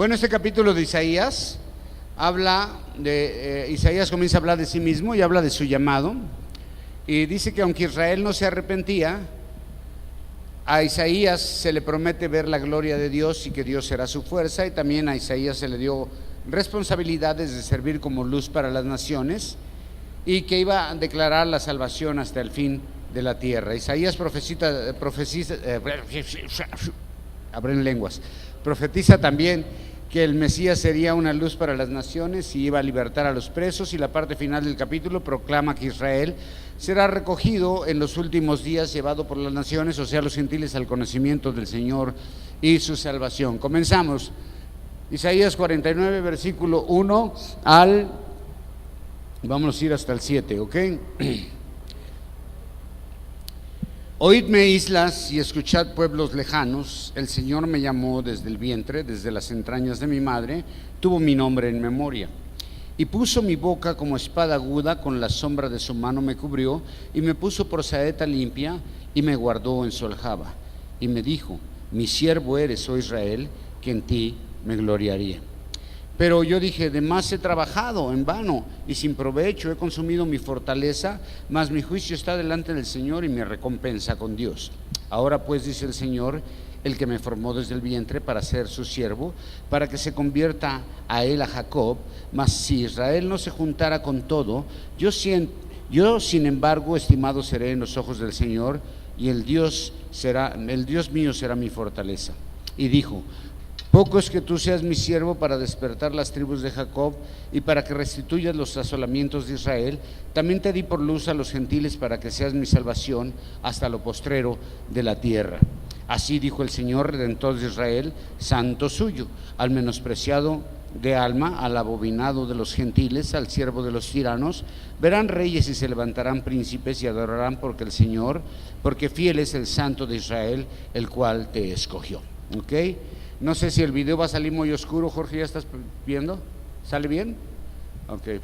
Bueno, este capítulo de Isaías Isaías comienza a hablar de sí mismo y habla de su llamado, y dice que aunque Israel no se arrepentía, a Isaías se le promete ver la gloria de Dios y que Dios será su fuerza, y también a Isaías se le dio responsabilidades de servir como luz para las naciones y que iba a declarar la salvación hasta el fin de la tierra. Isaías profetiza también que el Mesías sería una luz para las naciones y iba a libertar a los presos, y la parte final del capítulo proclama que Israel será recogido en los últimos días, llevado por las naciones, o sea, los gentiles, al conocimiento del Señor y su salvación. Comenzamos. Isaías 49, versículo 1 vamos a ir hasta el 7, ¿ok? Oídme, islas, y escuchad, pueblos lejanos. El Señor me llamó desde el vientre, desde las entrañas de mi madre, tuvo mi nombre en memoria. Y puso mi boca como espada aguda, con la sombra de su mano me cubrió, y me puso por saeta limpia, y me guardó en su aljaba. Y me dijo: mi siervo eres, oh Israel, que en ti me gloriaría. Pero yo dije: de más he trabajado en vano y sin provecho, he consumido mi fortaleza, mas mi juicio está delante del Señor y mi recompensa con Dios. Ahora pues, dice el Señor, el que me formó desde el vientre para ser su siervo, para que se convierta a él, a Jacob. Mas si Israel no se juntara con todo, yo sin embargo estimado seré en los ojos del Señor, y el Dios mío será mi fortaleza. Y dijo: poco es que tú seas mi siervo para despertar las tribus de Jacob y para que restituyas los asolamientos de Israel. También te di por luz a los gentiles para que seas mi salvación hasta lo postrero de la tierra. Así dijo el Señor, Redentor de Israel, santo suyo, al menospreciado de alma, al abominado de los gentiles, al siervo de los tiranos. Verán reyes y se levantarán príncipes y adorarán porque fiel es el Santo de Israel, el cual te escogió. ¿Ok? No sé si el video va a salir muy oscuro, Jorge, ¿ya estás viendo? ¿Sale bien? Ok.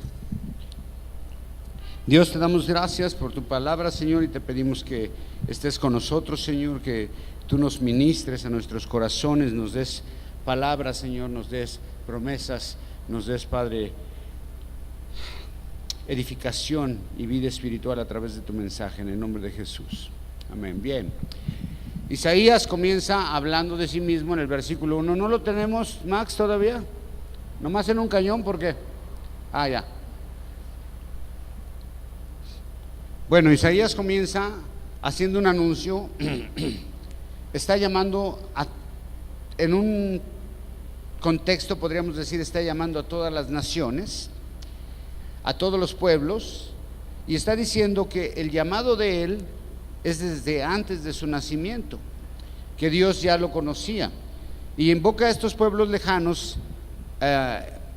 Dios, te damos gracias por tu palabra, Señor, y te pedimos que estés con nosotros, Señor, que tú nos ministres a nuestros corazones, nos des palabras, Señor, nos des promesas, nos des, Padre, edificación y vida espiritual a través de tu mensaje, en el nombre de Jesús. Amén. Bien. Isaías comienza hablando de sí mismo en el versículo 1. ¿No lo tenemos, Max, todavía? Nomás en un cañón, ¿por qué? Ya. Bueno, Isaías comienza haciendo un anuncio. Está llamando en un contexto, podríamos decir, está llamando a todas las naciones, a todos los pueblos, y está diciendo que el llamado de él es desde antes de su nacimiento, que Dios ya lo conocía, y invoca a estos pueblos lejanos.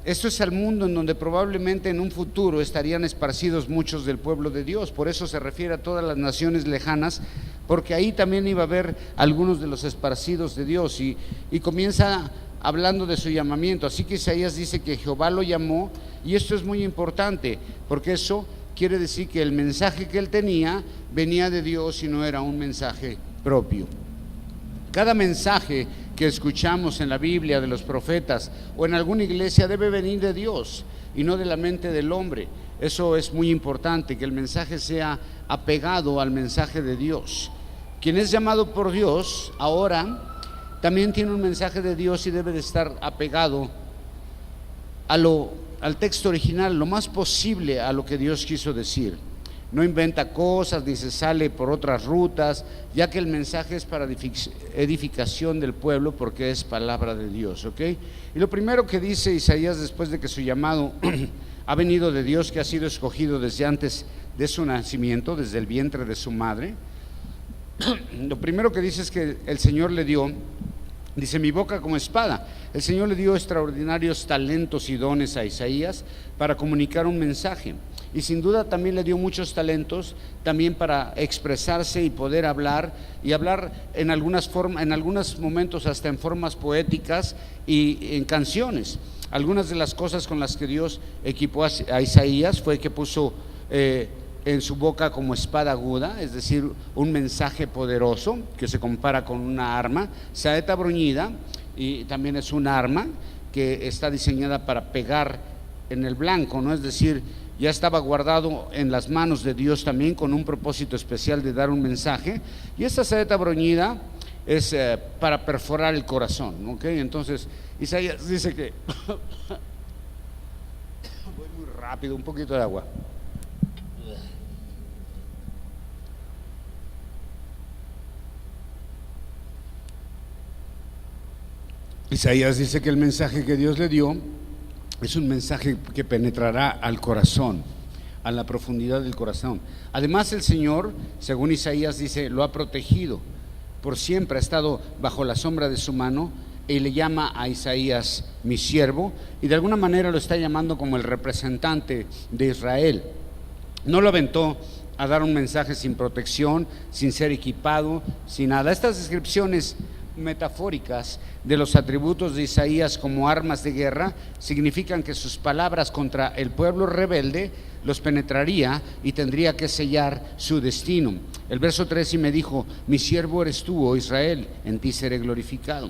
Esto es el mundo en donde probablemente en un futuro estarían esparcidos muchos del pueblo de Dios. Por eso se refiere a todas las naciones lejanas, porque ahí también iba a haber algunos de los esparcidos de Dios, y comienza hablando de su llamamiento. Así que Isaías dice que Jehová lo llamó, y esto es muy importante, porque eso quiere decir que el mensaje que él tenía venía de Dios y no era un mensaje propio. Cada mensaje que escuchamos en la Biblia de los profetas o en alguna iglesia debe venir de Dios y no de la mente del hombre. Eso es muy importante, que el mensaje sea apegado al mensaje de Dios. Quien es llamado por Dios ahora también tiene un mensaje de Dios y debe de estar apegado al texto original, lo más posible a lo que Dios quiso decir. No inventa cosas ni se sale por otras rutas, ya que el mensaje es para edificación del pueblo, porque es palabra de Dios, ¿ok? Y lo primero que dice Isaías después de que su llamado ha venido de Dios, que ha sido escogido desde antes de su nacimiento, desde el vientre de su madre, lo primero que dice es que el Señor le dio, dice, mi boca como espada. El Señor le dio extraordinarios talentos y dones a Isaías para comunicar un mensaje, y sin duda también le dio muchos talentos también para expresarse y poder hablar, y hablar en algunos momentos hasta en formas poéticas y en canciones. Algunas de las cosas con las que Dios equipó a Isaías fue que puso en su boca como espada aguda, es decir, un mensaje poderoso que se compara con una arma, saeta bruñida, y también es un arma que está diseñada para pegar en el blanco, ¿no? Es decir, ya estaba guardado en las manos de Dios también con un propósito especial de dar un mensaje. Y esta saeta bruñida es para perforar el corazón, ¿ok? Entonces Isaías dice que voy muy rápido, un poquito de agua. Isaías dice que el mensaje que Dios le dio es un mensaje que penetrará al corazón, a la profundidad del corazón. Además, el Señor, según Isaías dice, lo ha protegido por siempre, ha estado bajo la sombra de su mano, y le llama a Isaías mi siervo, y de alguna manera lo está llamando como el representante de Israel. No lo aventó a dar un mensaje sin protección, sin ser equipado, sin nada. Estas descripciones metafóricas de los atributos de Isaías como armas de guerra significan que sus palabras contra el pueblo rebelde los penetraría y tendría que sellar su destino. El verso 3: y me dijo, mi siervo eres tú, oh Israel, en ti seré glorificado.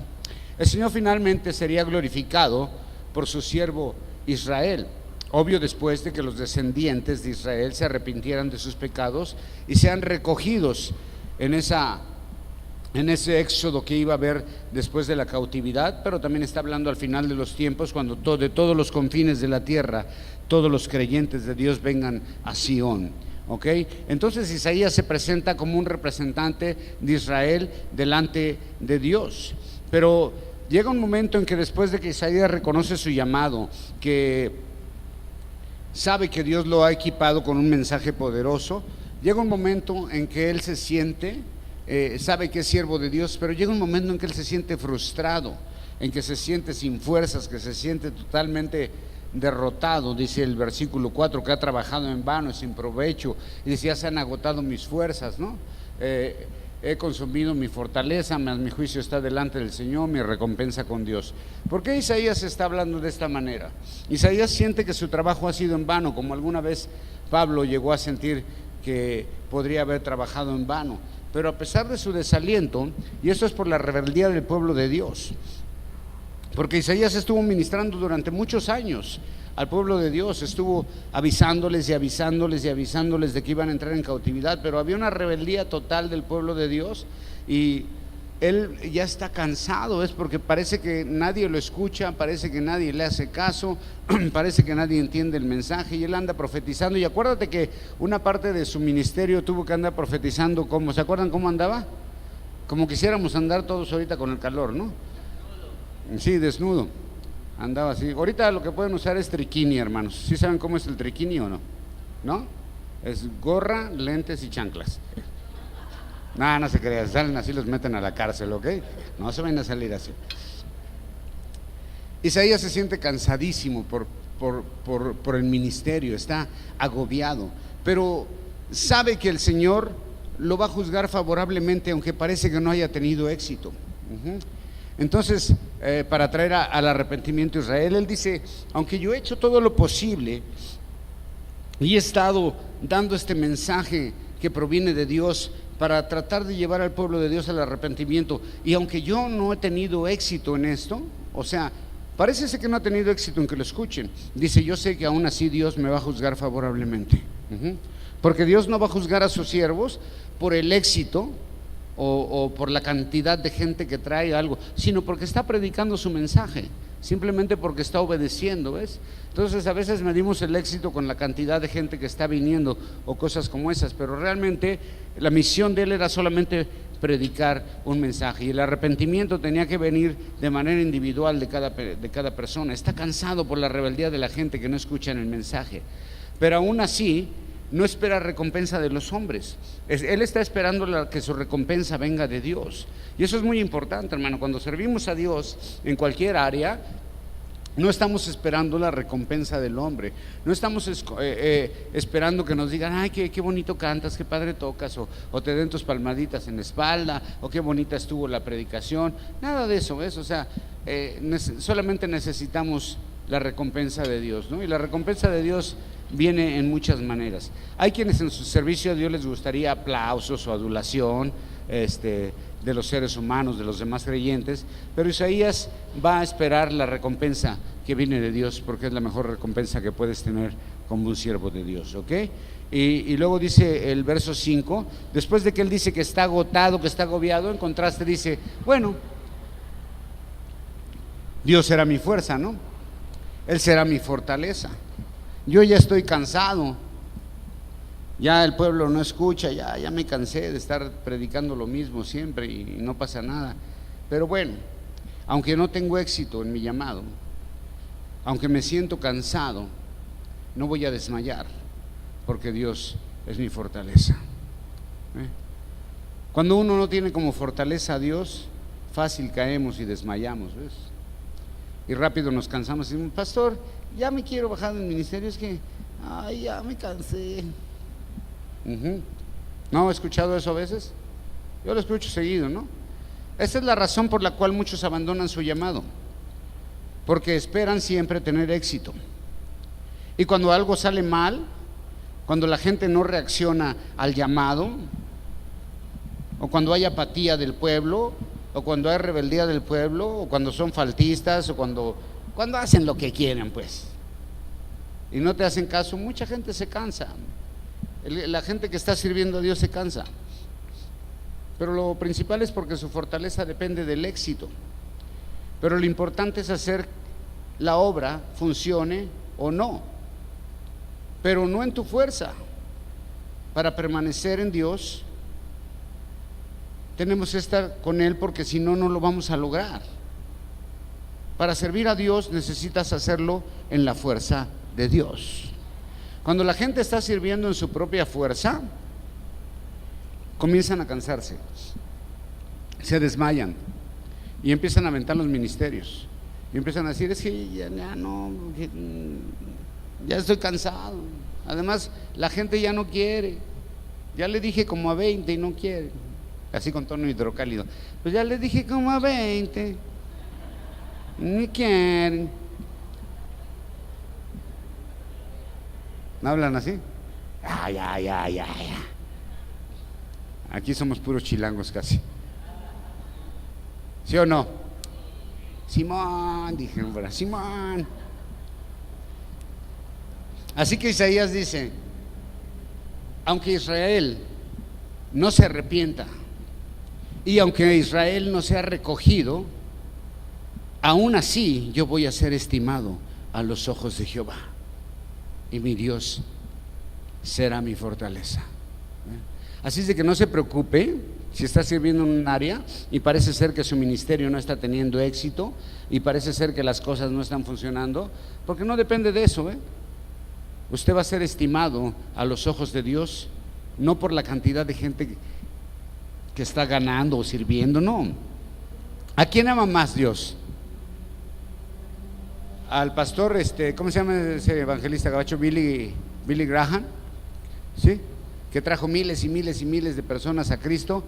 El Señor finalmente sería glorificado por su siervo Israel, obvio, después de que los descendientes de Israel se arrepintieran de sus pecados y sean recogidos en ese éxodo que iba a haber después de la cautividad. Pero también está hablando al final de los tiempos, cuando de todos los confines de la tierra todos los creyentes de Dios vengan a Sión, ¿ok? Entonces Isaías se presenta como un representante de Israel delante de Dios. Pero llega un momento en que, después de que Isaías reconoce su llamado, que sabe que Dios lo ha equipado con un mensaje poderoso, llega un momento en que él se siente sabe que es siervo de Dios, pero llega un momento en que él se siente frustrado, en que se siente sin fuerzas, que se siente totalmente derrotado. Dice el versículo 4 que ha trabajado en vano y sin provecho, y dice, ya se han agotado mis fuerzas, ¿no? He consumido mi fortaleza, mas mi juicio está delante del Señor, mi recompensa con Dios. ¿Por qué Isaías está hablando de esta manera? Isaías siente que su trabajo ha sido en vano, como alguna vez Pablo llegó a sentir que podría haber trabajado en vano. Pero a pesar de su desaliento, y esto es por la rebeldía del pueblo de Dios, porque Isaías estuvo ministrando durante muchos años al pueblo de Dios, estuvo avisándoles y avisándoles y avisándoles de que iban a entrar en cautividad, pero había una rebeldía total del pueblo de Dios, y él ya está cansado. Es porque parece que nadie lo escucha, parece que nadie le hace caso, parece que nadie entiende el mensaje, y él anda profetizando. Y acuérdate que una parte de su ministerio tuvo que andar profetizando. ¿Cómo? ¿Se acuerdan cómo andaba? Como quisiéramos andar todos ahorita con el calor, ¿no? Sí, desnudo, andaba así. Ahorita lo que pueden usar es triquini, hermanos. ¿Sí saben cómo es el triquini o no? ¿No? Es gorra, lentes y chanclas. No se crean, salen así, los meten a la cárcel, ¿ok? No se van a salir así. Isaías se siente cansadísimo por el ministerio, está agobiado, pero sabe que el Señor lo va a juzgar favorablemente, aunque parece que no haya tenido éxito. Entonces, para traer al arrepentimiento a Israel, él dice, aunque yo he hecho todo lo posible y he estado dando este mensaje que proviene de Dios para tratar de llevar al pueblo de Dios al arrepentimiento, y aunque yo no he tenido éxito en esto, o sea, parece ser que no ha tenido éxito en que lo escuchen, dice, yo sé que aún así Dios me va a juzgar favorablemente, porque Dios no va a juzgar a sus siervos por el éxito o por la cantidad de gente que trae algo, sino porque está predicando su mensaje, simplemente porque está obedeciendo, ¿ves? Entonces a veces medimos el éxito con la cantidad de gente que está viniendo o cosas como esas, pero realmente la misión de él era solamente predicar un mensaje, y el arrepentimiento tenía que venir de manera individual de cada persona. Está cansado por la rebeldía de la gente que no escuchan el mensaje, pero aún así no espera recompensa de los hombres. Él está esperando que su recompensa venga de Dios, y eso es muy importante, hermano. Cuando servimos a Dios en cualquier área, no estamos esperando la recompensa del hombre, no estamos esperando que nos digan, ay, qué bonito cantas, qué padre tocas, o te den tus palmaditas en la espalda, o qué bonita estuvo la predicación. Nada de eso, ¿ves? O sea, solamente necesitamos la recompensa de Dios, ¿no? Y la recompensa de Dios viene en muchas maneras. Hay quienes en su servicio a Dios les gustaría aplausos o adulación, de los seres humanos, de los demás creyentes, pero Isaías va a esperar la recompensa que viene de Dios, porque es la mejor recompensa que puedes tener como un siervo de Dios, ¿ok? Y luego dice el verso 5, después de que él dice que está agotado, que está agobiado, en contraste dice, bueno, Dios será mi fuerza, ¿no? Él será mi fortaleza. Yo ya estoy cansado, ya el pueblo no escucha, ya me cansé de estar predicando lo mismo siempre y no pasa nada. Pero bueno, aunque no tengo éxito en mi llamado, aunque me siento cansado, no voy a desmayar, porque Dios es mi fortaleza. Cuando uno no tiene como fortaleza a Dios, fácil caemos y desmayamos, ¿ves? Y rápido nos cansamos y decimos, pastor, ya me quiero bajar del ministerio, es que, ya me cansé. ¿No he escuchado eso a veces? Yo lo escucho seguido, ¿no? Esa es la razón por la cual muchos abandonan su llamado, porque esperan siempre tener éxito. Y cuando algo sale mal, cuando la gente no reacciona al llamado, o cuando hay apatía del pueblo, o cuando hay rebeldía del pueblo, o cuando son faltistas, o cuando hacen lo que quieren, pues, y no te hacen caso, mucha gente se cansa. La gente que está sirviendo a Dios se cansa, pero lo principal es porque su fortaleza depende del éxito. Pero lo importante es hacer la obra funcione o no, pero no en tu fuerza. Para permanecer en Dios tenemos que estar con Él, porque si no, no lo vamos a lograr. Para servir a Dios necesitas hacerlo en la fuerza de Dios. Cuando la gente está sirviendo en su propia fuerza, comienzan a cansarse, se desmayan y empiezan a aventar los ministerios y empiezan a decir, es que ya no, ya estoy cansado. Además, la gente ya no quiere. Ya le dije como a 20 y no quiere. Así con tono hidrocálido. Pues ya le dije como a 20, ni quieren. ¿No hablan así? Ya. Aquí somos puros chilangos casi. ¿Sí o no? Simón, dije, Simón. Así que Isaías dice, aunque Israel no se arrepienta y aunque Israel no sea recogido, aún así yo voy a ser estimado a los ojos de Jehová, y mi Dios será mi fortaleza. Así es de que no se preocupe si está sirviendo en un área y parece ser que su ministerio no está teniendo éxito y parece ser que las cosas no están funcionando, porque no depende de eso. Usted va a ser estimado a los ojos de Dios, no por la cantidad de gente que está ganando o sirviendo, no. ¿A quién ama más Dios? Al pastor, ¿cómo se llama ese evangelista gabacho? Billy Graham, ¿sí? Que trajo miles y miles y miles de personas a Cristo,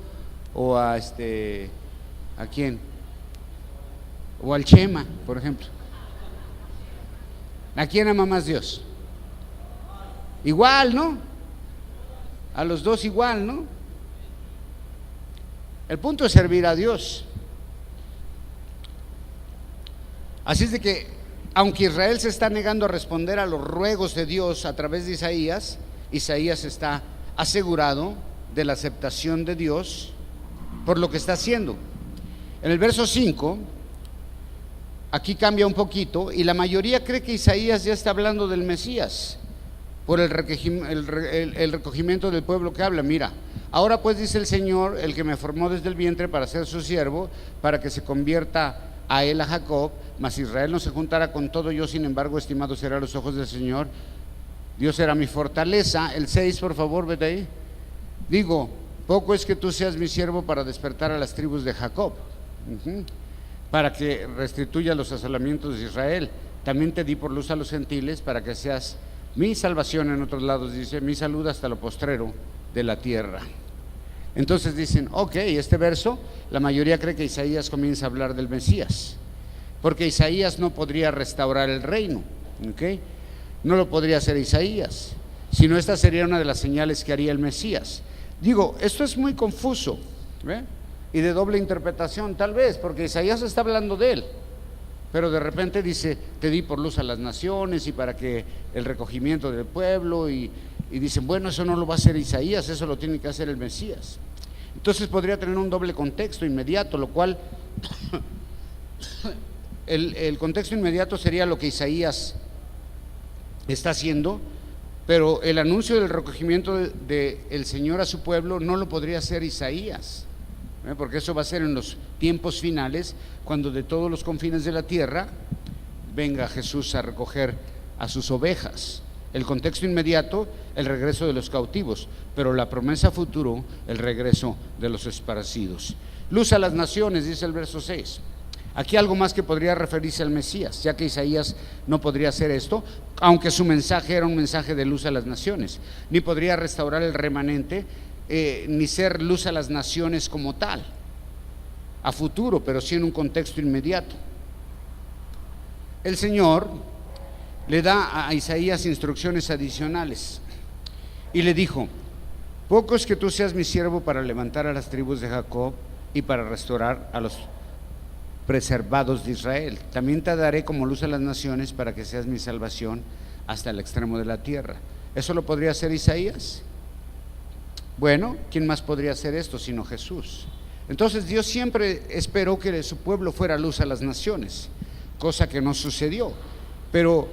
o ¿a quién? O al Chema, por ejemplo. ¿A quién ama más Dios? Igual, ¿no? A los dos igual, ¿no? El punto es servir a Dios. Así es de que, aunque Israel se está negando a responder a los ruegos de Dios a través de Isaías, Isaías está asegurado de la aceptación de Dios por lo que está haciendo. En el verso 5, aquí cambia un poquito, y la mayoría cree que Isaías ya está hablando del Mesías por el recogimiento del pueblo que habla. Mira, ahora pues dice el Señor, el que me formó desde el vientre para ser su siervo, para que se convierta a él a Jacob, mas Israel no se juntara con todo, yo sin embargo estimado será a los ojos del Señor, Dios será mi fortaleza. El 6, por favor, vete ahí. Digo, poco es que tú seas mi siervo para despertar a las tribus de Jacob, para que restituya los asolamientos de Israel. También te di por luz a los gentiles, para que seas mi salvación. En otros lados dice, mi salud hasta lo postrero de la tierra. Entonces dicen, ok, este verso, la mayoría cree que Isaías comienza a hablar del Mesías, porque Isaías no podría restaurar el reino, ¿ok? No lo podría hacer Isaías, sino esta sería una de las señales que haría el Mesías. Digo, esto es muy confuso, ¿Ve? Y de doble interpretación, tal vez, porque Isaías está hablando de él, pero de repente dice: te di por luz a las naciones y para que el recogimiento del pueblo, y dicen: bueno, eso no lo va a hacer Isaías, eso lo tiene que hacer el Mesías. Entonces podría tener un doble contexto inmediato, lo cual el contexto inmediato sería lo que Isaías está haciendo, pero el anuncio del recogimiento del Señor a su pueblo no lo podría hacer Isaías, porque eso va a ser en los tiempos finales, cuando de todos los confines de la tierra venga Jesús a recoger a sus ovejas. El contexto inmediato, el regreso de los cautivos, pero la promesa futuro, el regreso de los esparcidos. Luz a las naciones, dice el verso 6. Aquí algo más que podría referirse al Mesías, ya que Isaías no podría hacer esto, aunque su mensaje era un mensaje de luz a las naciones, ni podría restaurar el remanente, ni ser luz a las naciones como tal, a futuro, pero sí en un contexto inmediato. El Señor le da a Isaías instrucciones adicionales y le dijo: poco es que tú seas mi siervo para levantar a las tribus de Jacob y para restaurar a los preservados de Israel. También te daré como luz a las naciones para que seas mi salvación hasta el extremo de la tierra. ¿Eso lo podría hacer Isaías? Bueno, ¿quién más podría hacer esto sino Jesús? Entonces Dios siempre esperó que su pueblo fuera luz a las naciones, cosa que no sucedió, pero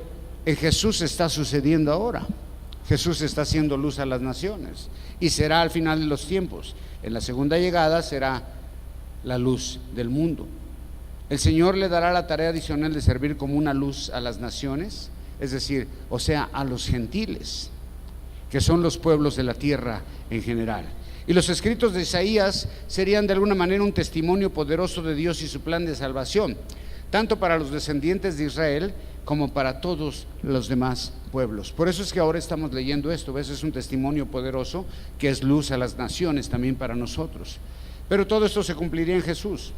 en Jesús está sucediendo ahora. Jesús está haciendo luz a las naciones y será al final de los tiempos. En la segunda llegada será la luz del mundo. El Señor le dará la tarea adicional de servir como una luz a las naciones, es decir, o sea, a los gentiles, que son los pueblos de la tierra en general. Y los escritos de Isaías serían de alguna manera un testimonio poderoso de Dios y su plan de salvación, tanto para los descendientes de Israel como para todos los demás pueblos. Por eso es que ahora estamos leyendo esto. ¿Ves? Es un testimonio poderoso que es luz a las naciones también para nosotros. Pero todo esto se cumpliría en Jesús.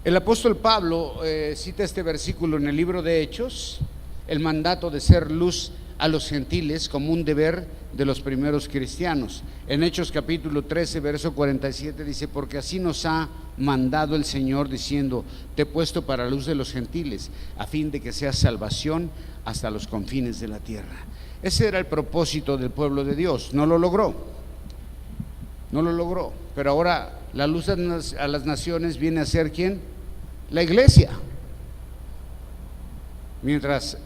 El apóstol Pablo cita este versículo en el libro de Hechos, el mandato de ser luz a los gentiles como un deber de los primeros cristianos. En Hechos capítulo 13, verso 47 dice: porque así nos ha mandado el Señor, diciendo: te he puesto para luz de los gentiles, a fin de que sea salvación hasta los confines de la tierra. Ese era el propósito del pueblo de Dios. No lo logró, pero ahora la luz a las naciones viene a ser ¿quién? La iglesia. Mientras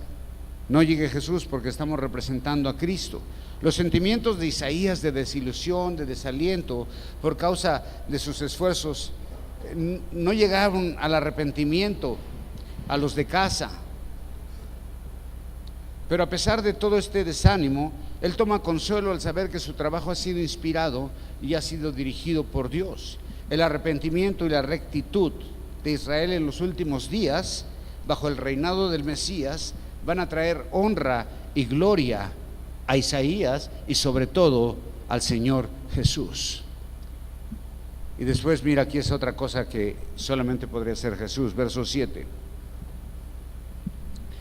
no llegue Jesús, porque estamos representando a Cristo. Los sentimientos de Isaías de desilusión, de desaliento por causa de sus esfuerzos no llegaron al arrepentimiento a los de casa. Pero a pesar de todo este desánimo, él toma consuelo al saber que su trabajo ha sido inspirado y ha sido dirigido por Dios. El arrepentimiento y la rectitud de Israel en los últimos días, bajo el reinado del Mesías, van a traer honra y gloria a Isaías y sobre todo al Señor Jesús. Y después mira, aquí es otra cosa que solamente podría ser Jesús, verso 7.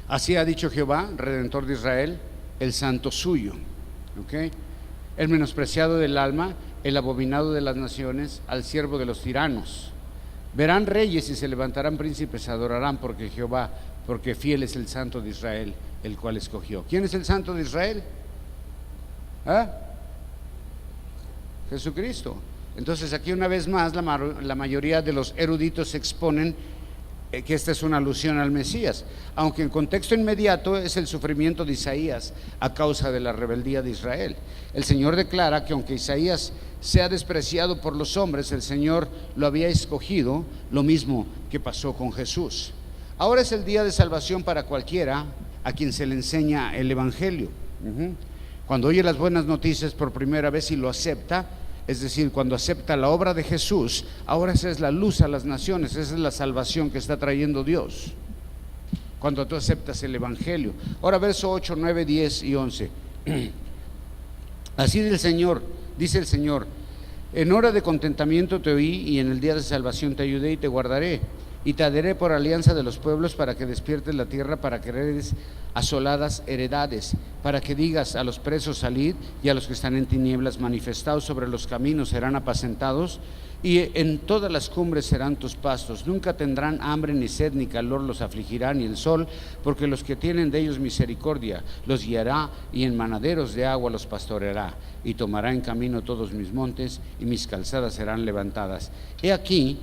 Así ha dicho Jehová, Redentor de Israel, el santo suyo, ¿okay? El menospreciado del alma, el abominado de las naciones, al siervo de los tiranos. Verán reyes y se levantarán príncipes, adorarán porque Jehová, porque fiel es el santo de Israel, el cual escogió. ¿Quién es el santo de Israel? Jesucristo. Entonces aquí una vez más la mayoría de los eruditos exponen que esta es una alusión al Mesías, aunque en contexto inmediato es el sufrimiento de Isaías a causa de la rebeldía de Israel. El Señor declara que aunque Isaías sea despreciado por los hombres, el Señor lo había escogido, lo mismo que pasó con Jesús. Ahora es el día de salvación para cualquiera a quien se le enseña el Evangelio. Cuando oye las buenas noticias por primera vez y lo acepta, es decir, cuando acepta la obra de Jesús, ahora esa es la luz a las naciones, esa es la salvación que está trayendo Dios, cuando tú aceptas el Evangelio. Ahora verso 8, 9, 10 y 11. Así dice el Señor: en hora de contentamiento te oí y en el día de salvación te ayudé y te guardaré. y te daré por alianza de los pueblos para que despiertes la tierra, para que heredes asoladas heredades, para que digas a los presos salid y a los que están en tinieblas manifestados sobre los caminos serán apacentados y en todas las cumbres serán tus pastos. Nunca tendrán hambre ni sed ni calor los afligirá ni el sol, porque los que tienen de ellos misericordia los guiará y en manaderos de agua los pastoreará y tomará en camino todos mis montes y mis calzadas serán levantadas. He aquí,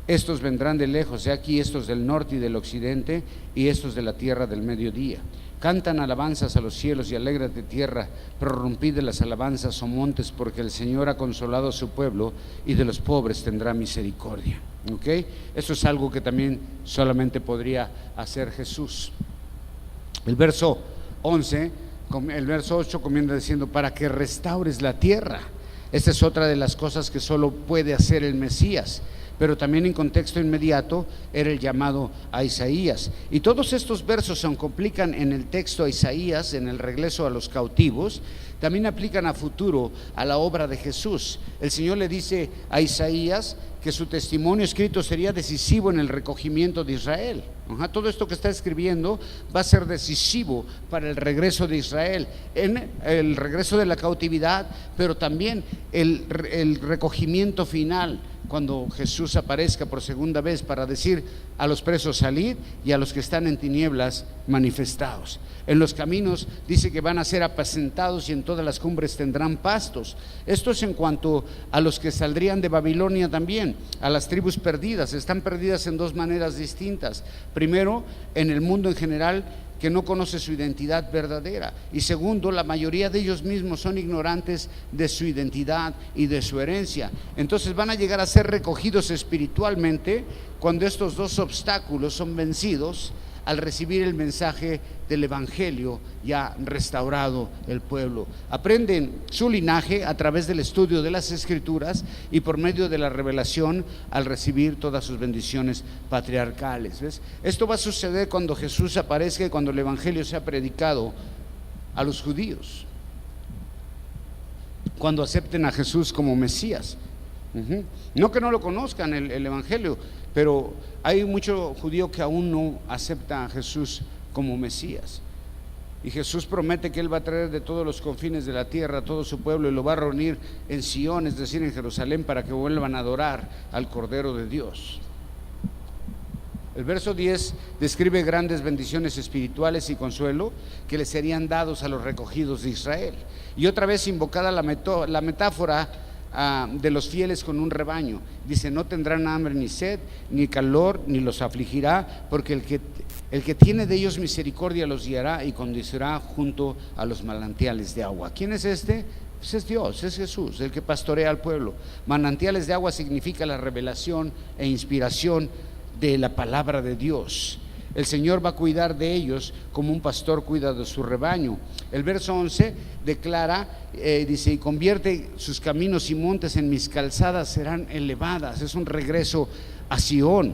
estos vendrán de lejos, he aquí estos del norte y del occidente, y estos de la tierra del mediodía. Cantan alabanzas a los cielos y alégrate tierra, prorrumpid de las alabanzas, oh montes, porque el Señor ha consolado a su pueblo y de los pobres tendrá misericordia. ¿Ok? Eso es algo que también solamente podría hacer Jesús. El verso 11, el verso 8 comienza diciendo, para que restaures la tierra. Esta es otra de las cosas que solo puede hacer el Mesías. Pero también en contexto inmediato era el llamado a Isaías. Y todos estos versos, aunque aplican en el texto a Isaías, en el regreso a los cautivos, también aplican a futuro a la obra de Jesús. El Señor le dice a Isaías que su testimonio escrito sería decisivo en el recogimiento de Israel. Todo esto que está escribiendo va a ser decisivo para el regreso de Israel, en el regreso de la cautividad, pero también el recogimiento final, cuando Jesús aparezca por segunda vez para decir a los presos salid y a los que están en tinieblas manifestados. En los caminos dice que van a ser apacentados y en todas las cumbres tendrán pastos. Esto es en cuanto a los que saldrían de Babilonia también, a las tribus perdidas. Están perdidas en dos maneras distintas. Primero, en el mundo en general, que no conoce su identidad verdadera, y segundo, la mayoría de ellos mismos son ignorantes de su identidad y de su herencia. Entonces van a llegar a ser recogidos espiritualmente cuando estos dos obstáculos son vencidos al recibir el mensaje del Evangelio, ya restaurado el pueblo. Aprenden su linaje a través del estudio de las Escrituras y por medio de la revelación al recibir todas sus bendiciones patriarcales. ¿Ves? Esto va a suceder cuando Jesús aparezca y cuando el Evangelio sea predicado a los judíos, cuando acepten a Jesús como Mesías. No que no lo conozcan el Evangelio, pero hay mucho judío que aún no acepta a Jesús como Mesías. Y Jesús promete que Él va a traer de todos los confines de la tierra a todo su pueblo y lo va a reunir en Sion, es decir, en Jerusalén, para que vuelvan a adorar al Cordero de Dios. El verso 10 describe grandes bendiciones espirituales y consuelo que le serían dados a los recogidos de Israel. Y otra vez invocada la metáfora de los fieles con un rebaño. Dice, no tendrán hambre ni sed ni calor ni los afligirá, porque el que tiene de ellos misericordia los guiará y conducirá junto a los manantiales de agua. ¿Quién es este? Pues es Dios, es Jesús, el que pastorea al pueblo. Manantiales de agua significa la revelación e inspiración de la palabra de Dios. El Señor va a cuidar de ellos como un pastor cuida de su rebaño. El verso 11 declara, dice, y convierte sus caminos y montes en mis calzadas serán elevadas. Es un regreso a Sion.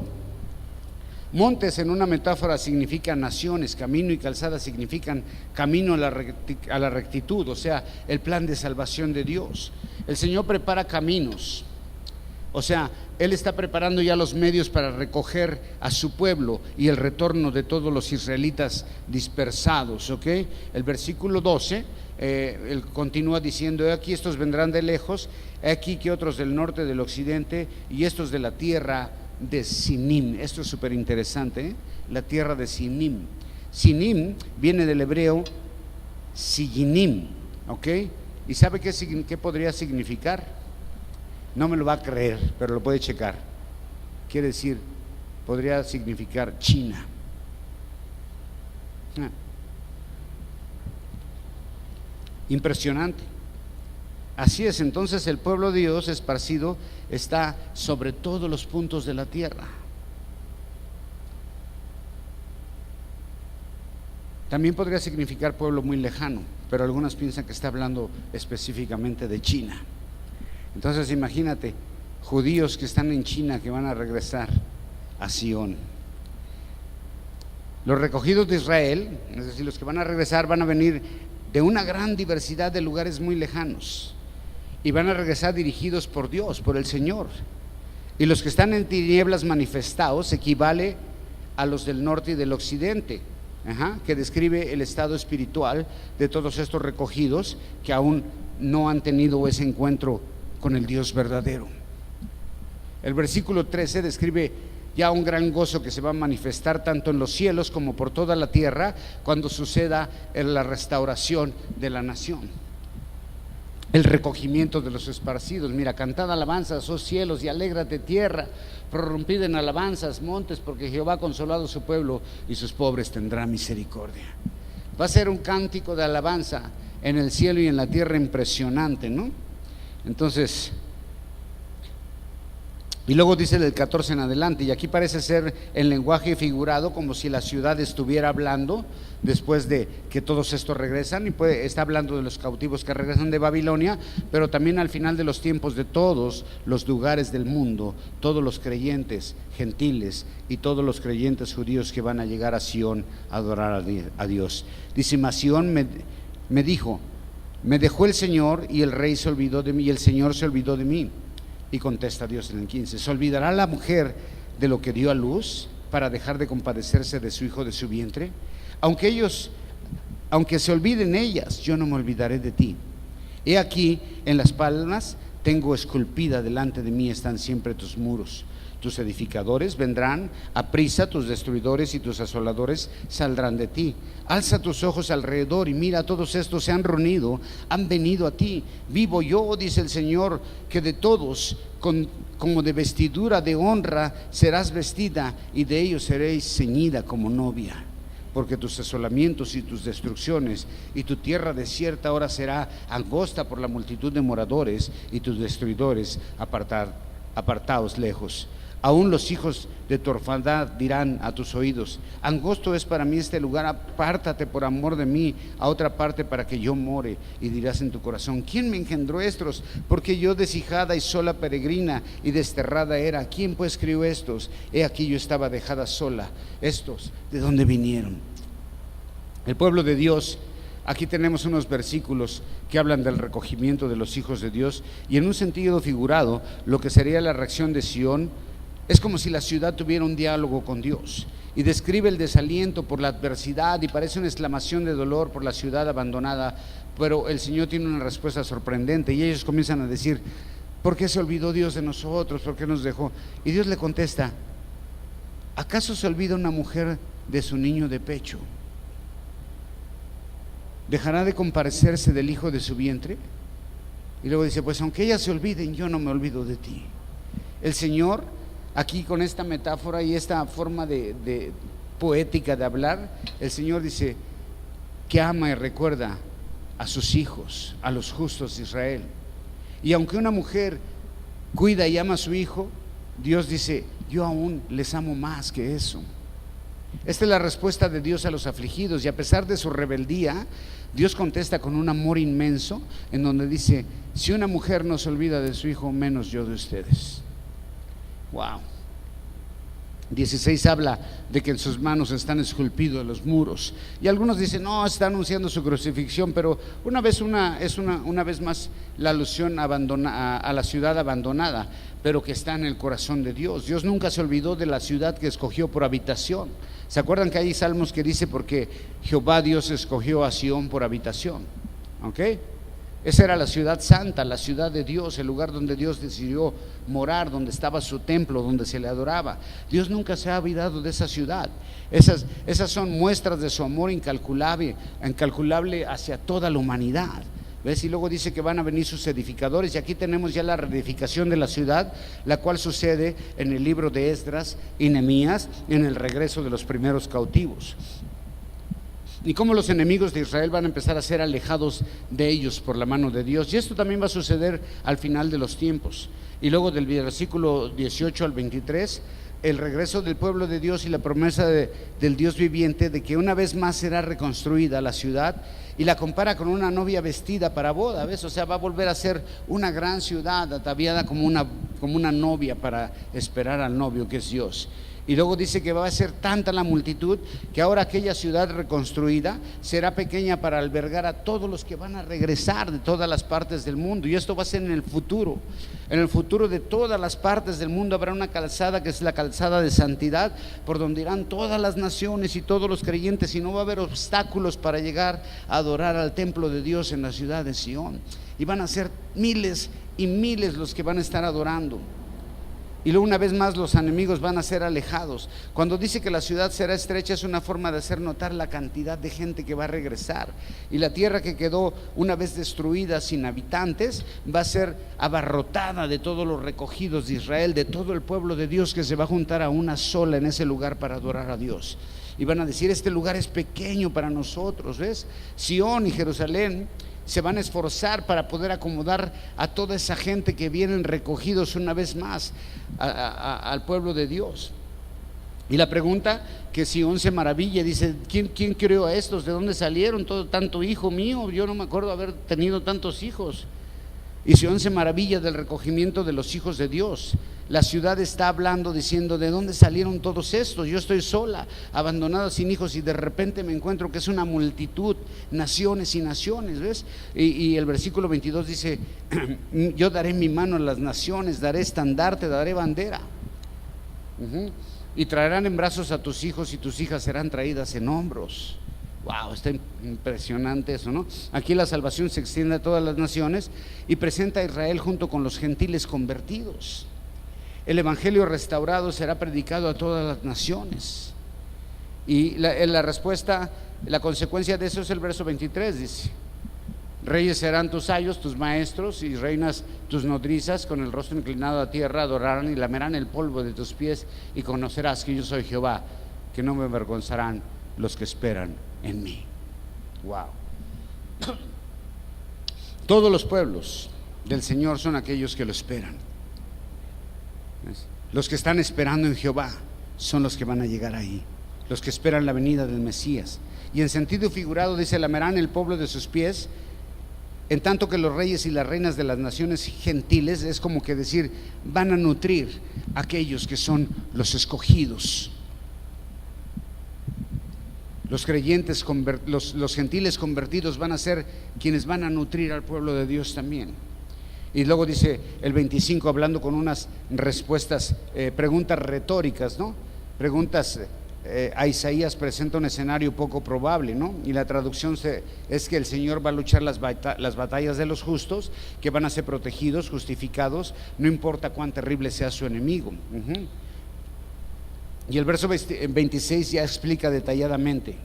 Montes en una metáfora significan naciones, camino y calzada significan camino a la rectitud, o sea, el plan de salvación de Dios. El Señor prepara caminos. O sea, Él está preparando ya los medios para recoger a su pueblo y el retorno de todos los israelitas dispersados, ¿ok? El versículo 12, Él continúa diciendo, he aquí estos vendrán de lejos, he aquí que otros del norte, del occidente, y estos de la tierra de Sinim. Esto es súper interesante, ¿eh? La tierra de Sinim. Sinim viene del hebreo Siginim, ¿ok? ¿Y sabe qué podría significar? No me lo va a creer, pero lo puede checar. Quiere decir, podría significar China. Impresionante. Así es, entonces el pueblo de Dios esparcido está sobre todos los puntos de la tierra. También podría significar pueblo muy lejano, pero algunos piensan que está hablando específicamente de China. Entonces imagínate, judíos que están en China que van a regresar a Sion. Los recogidos de Israel, es decir, los que van a regresar, van a venir de una gran diversidad de lugares muy lejanos y van a regresar dirigidos por Dios, por el Señor. Y los que están en tinieblas manifestados equivale a los del norte y del occidente, que describe el estado espiritual de todos estos recogidos que aún no han tenido ese encuentro con el Dios verdadero. El versículo 13 describe ya un gran gozo que se va a manifestar tanto en los cielos como por toda la tierra cuando suceda en la restauración de la nación, el recogimiento de los esparcidos. Mira, cantad alabanzas, oh cielos, y alégrate tierra, prorrumpid en alabanzas montes, porque Jehová ha consolado a su pueblo y sus pobres tendrá misericordia. Va a ser un cántico de alabanza en el cielo y en la tierra impresionante, ¿no? Entonces, y luego dice del 14 en adelante, y aquí parece ser el lenguaje figurado como si la ciudad estuviera hablando después de que todos estos regresan, y está hablando de los cautivos que regresan de Babilonia, pero también al final de los tiempos de todos los lugares del mundo, todos los creyentes gentiles y todos los creyentes judíos que van a llegar a Sión a adorar a Dios. Dice, mas Sión me dijo, me dejó el Señor y el Rey se olvidó de mí, y el Señor se olvidó de mí. Y contesta Dios en el 15, ¿se olvidará la mujer de lo que dio a luz para dejar de compadecerse de su hijo de su vientre? Aunque se olviden ellas, yo no me olvidaré de ti. He aquí, en las palmas tengo esculpida, delante de mí están siempre tus muros. Tus edificadores vendrán a prisa, tus destruidores y tus asoladores saldrán de ti. Alza tus ojos alrededor y mira, todos estos se han reunido, han venido a ti. Vivo yo, dice el Señor, que de todos como de vestidura de honra serás vestida, y de ellos seréis ceñida como novia. Porque tus asolamientos y tus destrucciones y tu tierra desierta ahora será angosta por la multitud de moradores, y tus destruidores apartaos lejos. Aún los hijos de tu orfandad dirán a tus oídos, angosto es para mí este lugar, apártate por amor de mí a otra parte para que yo more. Y dirás en tu corazón, ¿quién me engendró estos? Porque yo deshijada y sola peregrina y desterrada era. ¿Quién pues crió estos? He aquí yo estaba dejada sola. ¿Estos de dónde vinieron? El pueblo de Dios. Aquí tenemos unos versículos que hablan del recogimiento de los hijos de Dios, y en un sentido figurado, lo que sería la reacción de Sión es como si la ciudad tuviera un diálogo con Dios, y describe el desaliento por la adversidad, y parece una exclamación de dolor por la ciudad abandonada, pero el Señor tiene una respuesta sorprendente, y ellos comienzan a decir, ¿por qué se olvidó Dios de nosotros? ¿Por qué nos dejó? Y Dios le contesta, ¿acaso se olvida una mujer de su niño de pecho? ¿Dejará de compadecerse del hijo de su vientre? Y luego dice, pues aunque ellas se olviden, yo no me olvido de ti. El Señor, aquí con esta metáfora y esta forma de poética de hablar, el Señor dice que ama y recuerda a sus hijos, a los justos de Israel. Y aunque una mujer cuida y ama a su hijo, Dios dice, yo aún les amo más que eso. Esta es la respuesta de Dios a los afligidos, y a pesar de su rebeldía, Dios contesta con un amor inmenso, en donde dice, si una mujer no se olvida de su hijo, menos yo de ustedes. Wow. 16 habla de que en sus manos están esculpidos los muros, y algunos dicen, no, está anunciando su crucifixión, pero una vez más la alusión a la ciudad abandonada, pero que está en el corazón de Dios. Dios nunca se olvidó de la ciudad que escogió por habitación. ¿Se acuerdan que hay salmos que dice, porque Jehová Dios escogió a Sión por habitación? ¿Ok? Esa era la ciudad santa, la ciudad de Dios, el lugar donde Dios decidió morar, donde estaba su templo, donde se le adoraba. Dios nunca se ha olvidado de esa ciudad. Esas son muestras de su amor incalculable hacia toda la humanidad. ¿Ves? Y luego dice que van a venir sus edificadores, y aquí tenemos ya la reedificación de la ciudad, la cual sucede en el libro de Esdras y Nehemías, en el regreso de los primeros cautivos. Y cómo los enemigos de Israel van a empezar a ser alejados de ellos por la mano de Dios. Y esto también va a suceder al final de los tiempos. Y luego del versículo 18 al 23, el regreso del pueblo de Dios y la promesa del Dios viviente de que una vez más será reconstruida la ciudad, y la compara con una novia vestida para boda, ¿ves? O sea, va a volver a ser una gran ciudad ataviada como una novia para esperar al novio, que es Dios. Y luego dice que va a ser tanta la multitud que ahora aquella ciudad reconstruida será pequeña para albergar a todos los que van a regresar de todas las partes del mundo. Y esto va a ser en el futuro. En el futuro de todas las partes del mundo habrá una calzada que es la calzada de santidad, por donde irán todas las naciones y todos los creyentes, y no va a haber obstáculos para llegar a adorar al templo de Dios en la ciudad de Sión. Y van a ser miles y miles los que van a estar adorando. Y luego una vez más los enemigos van a ser alejados. Cuando dice que la ciudad será estrecha, es una forma de hacer notar la cantidad de gente que va a regresar. Y la tierra que quedó una vez destruida sin habitantes va a ser abarrotada de todos los recogidos de Israel, de todo el pueblo de Dios que se va a juntar a una sola en ese lugar para adorar a Dios. Y van a decir: este lugar es pequeño para nosotros, ¿ves? Sión y Jerusalén se van a esforzar para poder acomodar a toda esa gente que vienen recogidos una vez más al pueblo de Dios. Y la pregunta que Sión se maravilla, dice: ¿quién crió a estos? ¿De dónde salieron tanto hijo mío? Yo no me acuerdo haber tenido tantos hijos. Y Sión se maravilla del recogimiento de los hijos de Dios. La ciudad está hablando, diciendo: ¿de dónde salieron todos estos? Yo estoy sola, abandonada, sin hijos, y de repente me encuentro que es una multitud, naciones y naciones, ¿ves? Y el versículo 22 dice: yo daré mi mano a las naciones, daré estandarte, daré bandera. Y traerán en brazos a tus hijos, y tus hijas serán traídas en hombros. Wow, está impresionante eso, ¿no? Aquí la salvación se extiende a todas las naciones y presenta a Israel junto con los gentiles convertidos. El evangelio restaurado será predicado a todas las naciones. Y la respuesta, la consecuencia de eso es el verso 23, dice: reyes serán tus ayos, tus maestros, y reinas tus nodrizas. Con el rostro inclinado a tierra adorarán y lamerán el polvo de tus pies, y conocerás que yo soy Jehová, que no me avergonzarán los que esperan en mí. Wow. Todos los pueblos del Señor son aquellos que lo esperan. Los que están esperando en Jehová son los que van a llegar ahí, los que esperan la venida del Mesías. Y en sentido figurado dice: lamerán el polvo de sus pies, en tanto que los reyes y las reinas de las naciones gentiles, es como que decir, van a nutrir a aquellos que son los escogidos. Los creyentes, los gentiles convertidos van a ser quienes van a nutrir al pueblo de Dios también. Y luego dice el 25, hablando con unas respuestas, preguntas retóricas, ¿no? Preguntas, a Isaías presenta un escenario poco probable, ¿no? Y la traducción es que el Señor va a luchar las batallas de los justos, que van a ser protegidos, justificados, no importa cuán terrible sea su enemigo. Y el verso 26 ya explica detalladamente.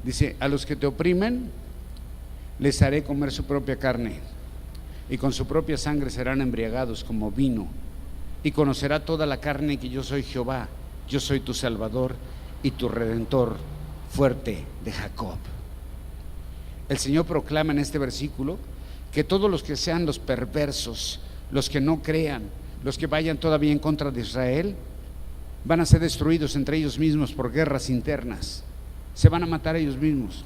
Dice: a los que te oprimen les haré comer su propia carne, y con su propia sangre serán embriagados como vino, y conocerá toda la carne que yo soy Jehová, yo soy tu Salvador y tu Redentor, fuerte de Jacob. El Señor proclama en este versículo que todos los que sean los perversos, los que no crean, los que vayan todavía en contra de Israel, van a ser destruidos entre ellos mismos por guerras internas. Se van a matar ellos mismos.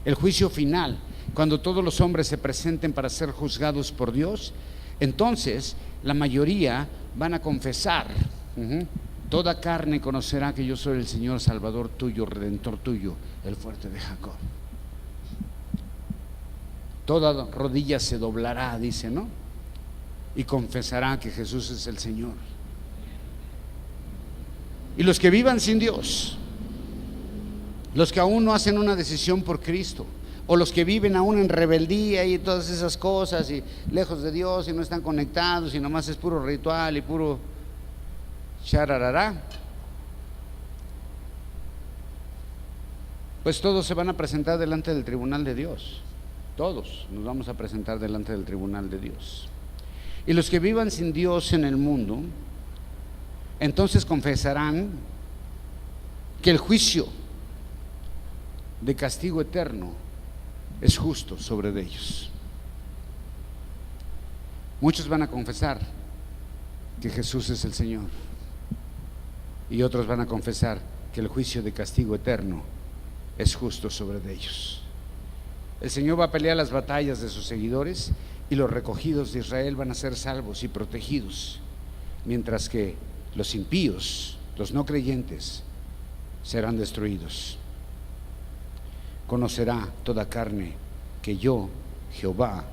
El juicio final, cuando todos los hombres se presenten para ser juzgados por Dios, entonces la mayoría van a confesar: toda carne conocerá que yo soy el Señor, Salvador tuyo, Redentor tuyo, el fuerte de Jacob. Toda rodilla se doblará, dice, ¿no? Y confesará que Jesús es el Señor. Y los que vivan sin Dios, los que aún no hacen una decisión por Cristo, o los que viven aún en rebeldía y todas esas cosas, y lejos de Dios, y no están conectados, y nomás es puro ritual y puro chararará, pues todos se van a presentar delante del tribunal de Dios. Todos nos vamos a presentar delante del tribunal de Dios. Y los que vivan sin Dios en el mundo, entonces confesarán que el juicio de castigo eterno es justo sobre ellos. Muchos van a confesar que Jesús es el Señor, y otros van a confesar que el juicio de castigo eterno es justo sobre ellos. El Señor va a pelear las batallas de sus seguidores, y los recogidos de Israel van a ser salvos y protegidos, mientras que los impíos, los no creyentes serán destruidos. Conocerá toda carne que yo, Jehová,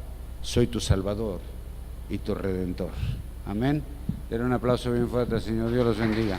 soy tu Salvador y tu Redentor. Amén. Den un aplauso bien fuerte al Señor. Dios los bendiga.